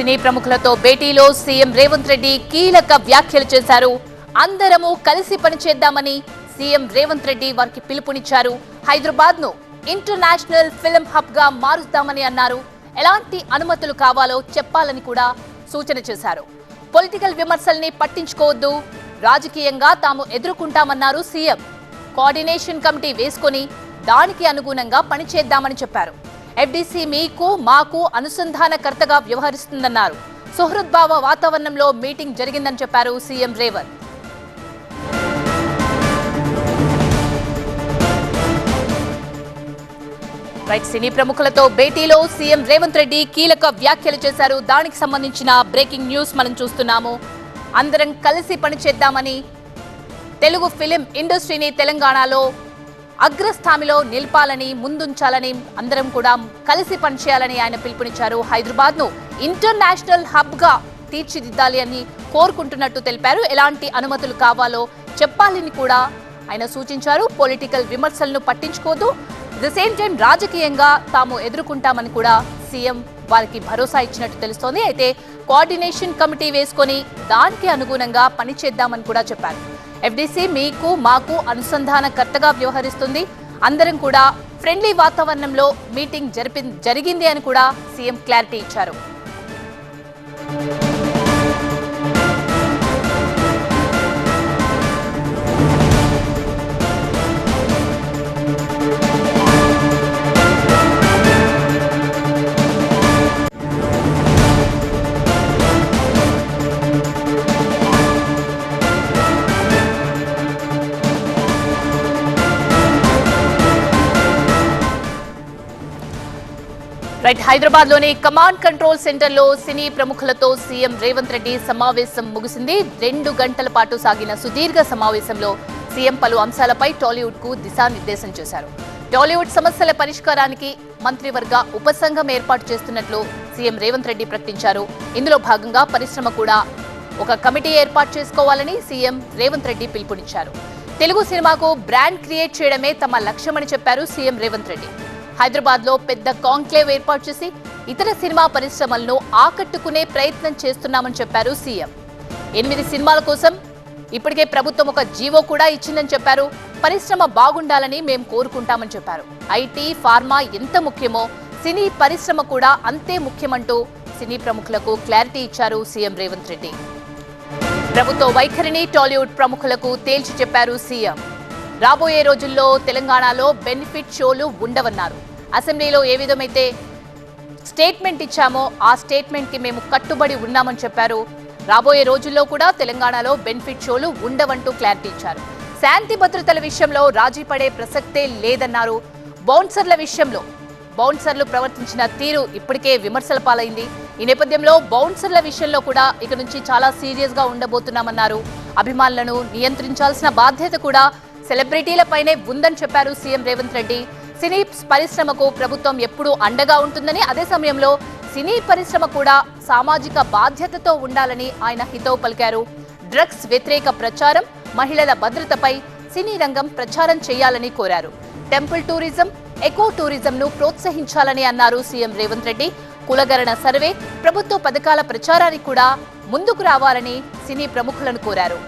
సినీ ప్రముఖులతో భేటీలో సీఎం రేవంత్ రెడ్డి కీలక వ్యాఖ్యలు చేశారు. అందరము కలిసి పనిచేద్దామని సీఎం రేవంత్ రెడ్డి వారికి పిలుపునిచ్చారు. హైదరాబాద్ ను ఇంటర్నేషనల్ ఫిల్మ్ హబ్ గా మారుస్తామని అన్నారు. ఎలాంటి అనుమతులు కావాలో చెప్పాలని కూడా సూచన చేశారు. పొలిటికల్ విమర్శల్ని పట్టించుకోవద్దు, రాజకీయంగా తాము ఎదుర్కొంటామన్నారు సీఎం. కోఆర్డినేషన్ కమిటీ వేసుకొని దానికి అనుగుణంగా పనిచేద్దామని చెప్పారు. ఎఫ్డీసీ మీకు మాకు అనుసంధానకర్తగా వ్యవహరిస్తుందన్నారు. సుహృద్భావ వాతావరణంలో మీటింగ్ జరిగిందని చెప్పారు సీఎం రేవంత్. సినీ ప్రముఖులతో భేటీలో సీఎం రేవంత్ రెడ్డి కీలక వ్యాఖ్యలు చేశారు. దానికి సంబంధించిన బ్రేకింగ్ న్యూస్ మనం చూస్తున్నాము. అందరం కలిసి పనిచేద్దామని, తెలుగు ఫిలిం ఇండస్ట్రీని తెలంగాణలో అగ్రస్థాయిలో నిలపాలని, ముందుంచాలని, అందరం కూడా కలిసి పనిచేయాలని ఆయన పిలుపునిచ్చారు. హైదరాబాద్ ను ఇంటర్నేషనల్ హబ్ గా తీర్చిదిద్దాలి అని కోరుకుంటున్నట్టు తెలిపారు. ఎలాంటి అనుమతులు కావాలో చెప్పాలని కూడా ఆయన సూచించారు. పొలిటికల్ విమర్శలను పట్టించుకోదు, ది సేమ్ టైం రాజకీయంగా తాము ఎదుర్కొంటామని కూడా సీఎం వారికి భరోసా ఇచ్చినట్టు తెలుస్తోంది. అయితే కోఆర్డినేషన్ కమిటీ వేసుకొని దానికి అనుగుణంగా పనిచేద్దామని కూడా చెప్పారు. ఎఫ్డీసీ మీకు మాకు అనుసంధానకర్తగా వ్యవహరిస్తుంది. అందరం కూడా ఫ్రెండ్లీ వాతావరణంలో మీటింగ్ జరిగింది అని కూడా సీఎం క్లారిటీ ఇచ్చారు. హైదరాబాద్ లోని కమాండ్ కంట్రోల్ సెంటర్ లో సినీ ప్రముఖులతో సీఎం రేవంత్ రెడ్డి సమావేశం ముగిసింది. 2 గంటల పాటు సాగిన సుదీర్ఘ సమావేశంలో సీఎం పలు అంశాలపై టాలీవుడ్ కు దిశానిర్దేశం చేశారు. టాలీవుడ్ సమస్యల పరిష్కారానికి మంత్రివర్గ ఉపసంఘం ఏర్పాటు చేస్తున్నట్లు సీఎం రేవంత్ రెడ్డి ప్రకటించారు. ఇందులో భాగంగా పరిశ్రమ కూడా ఒక కమిటీ ఏర్పాటు చేసుకోవాలని సీఎం రేవంత్ రెడ్డి పిలుపునిచ్చారు. తెలుగు సినిమాకు బ్రాండ్ క్రియేట్ చేయడమే తమ లక్ష్యమని చెప్పారు సీఎం రేవంత్ రెడ్డి. హైదరాబాద్ లో పెద్ద కాంక్లేవ్ ఏర్పాటు చేసి ఇతర సినిమా పరిశ్రమలను ఆకట్టుకునే ప్రయత్నం చేస్తున్నామని చెప్పారు సీఎం. 8 సినిమాల కోసం ఇప్పటికే ప్రభుత్వం ఒక జీవో కూడా ఇచ్చిందని చెప్పారు. పరిశ్రమ బాగుండాలని మేం కోరుకుంటామని చెప్పారు. ఐటీ, ఫార్మా ఎంత ముఖ్యమో సినీ పరిశ్రమ కూడా అంతే ముఖ్యమంటూ సినీ ప్రముఖులకు క్లారిటీ ఇచ్చారు సీఎం రేవంత్ రెడ్డి. ప్రభుత్వ వైఖరిని టాలీవుడ్ ప్రముఖులకు తేల్చి చెప్పారు సీఎం. రాబోయే రోజుల్లో తెలంగాణలో బెనిఫిట్ షోలు ఉండవన్నారు. అసెంబ్లీలో ఏ విధమైతే స్టేట్మెంట్ ఇచ్చామో ఆ స్టేట్మెంట్ కి మేము కట్టుబడి ఉన్నామని చెప్పారు. రాబోయే రోజుల్లో కూడా తెలంగాణలో బెనిఫిట్ షోలు ఉండవంటూ క్లారిటీ ఇచ్చారు. శాంతి భద్రతల విషయంలో రాజీ పడే ప్రసక్తే లేదన్నారు. బౌన్సర్ల విషయంలో బౌన్సర్లు ప్రవర్తించిన తీరు ఇప్పటికే విమర్శల పాలైంది. ఈ నేపథ్యంలో బౌన్సర్ల విషయంలో కూడా ఇక నుంచి చాలా సీరియస్ గా ఉండబోతున్నామన్నారు. అభిమానులను నియంత్రించాల్సిన బాధ్యత కూడా సెలబ్రిటీలపైనే ఉందని చెప్పారు సీఎం రేవంత్ రెడ్డి. సినీ పరిశ్రమకు ప్రభుత్వం ఎప్పుడూ అండగా ఉంటుందని, అదే సమయంలో సినీ పరిశ్రమ కూడా సామాజిక బాధ్యతతో ఉండాలని ఆయన హితవు పలికారు. డ్రగ్స్ వ్యతిరేక ప్రచారం, మహిళల భద్రతపై సినీ రంగం ప్రచారం చేయాలని కోరారు. టెంపుల్ టూరిజం, ఎకో టూరిజం ను ప్రోత్సహించాలని అన్నారు సీఎం రేవంత్ రెడ్డి. కులగణన సర్వే, ప్రభుత్వ పథకాల ప్రచారానికి కూడా ముందుకు రావాలని సినీ ప్రముఖులను కోరారు.